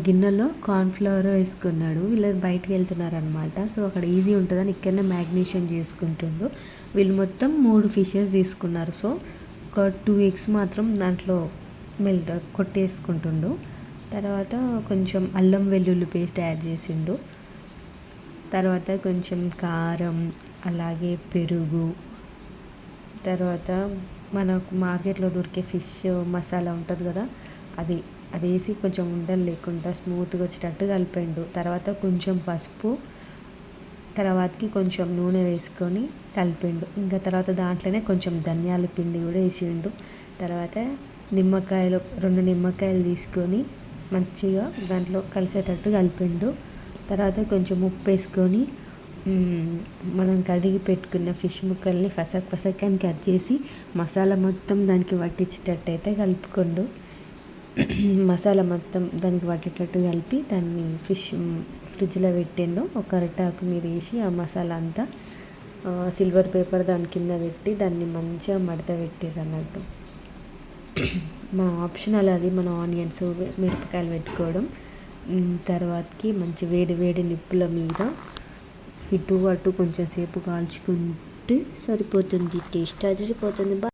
గిన్నెలో కార్న్‌ఫ్లవర్ వేసుకున్నాడు. వీళ్ళు బయటికి వెళ్తున్నారనమాట. సో అక్కడ ఈజీ ఉంటుందని ఇక్కడనే మ్యాగ్నేషన్ చేసుకుంటుండు. వీళ్ళు మొత్తం 3 ఫిషెస్ తీసుకున్నారు. సో ఒక 2 ఎగ్స్ మాత్రం దాంట్లో కొట్టేసుకుంటుండు. తర్వాత కొంచెం అల్లం వెల్లుల్లి పేస్ట్ యాడ్ చేసిండు. తర్వాత కొంచెం కారం, అలాగే పెరుగు, తర్వాత మనకు మార్కెట్లో దొరికే ఫిష్ మసాలా ఉంటుంది కదా, అది వేసి కొంచెం ఉండలు లేకుండా స్మూత్గా వచ్చేటట్టు కలిపిండు. తర్వాత కొంచెం పసుపు, తర్వాతకి కొంచెం నూనె వేసుకొని కలిపిండు. ఇంకా తర్వాత దాంట్లోనే కొంచెం ధనియాల పిండి కూడా వేసిండు. తర్వాత 2 నిమ్మకాయలు తీసుకొని మంచిగా దాంట్లో కలిసేటట్టు కలిపిండు. తర్వాత కొంచెం ఉప్పు వేసుకొని మనం కడిగి పెట్టుకున్న ఫిష్ ముక్కల్ని ఫసక్ అని కట్ చేసి మసాలా మొత్తం దానికి పట్టించేటట్టు అయితే కలుపుకుండు. మసాలా మొత్తం దానికి పట్టేటట్టు కలిపి దాన్ని ఫిష్ ఫ్రిడ్జ్లో పెట్టిండు. ఒక అరటాకు మీద వేసి ఆ మసాలా అంతా సిల్వర్ పేపర్ దాని కింద పెట్టి దాన్ని మంచిగా మడత పెట్టిర్రు అన్నట్టు. మన ఆప్షనల్ అది, మన ఆనియన్స్ మిరపకాయలు పెట్టుకోవడం. తర్వాతకి మంచి వేడి వేడి నిప్పుల మీద ఇటు అటు కొంచెం సేపు కాల్చుకుంటే సరిపోతుంది. టేస్ట్ అదిరిపోతుంది.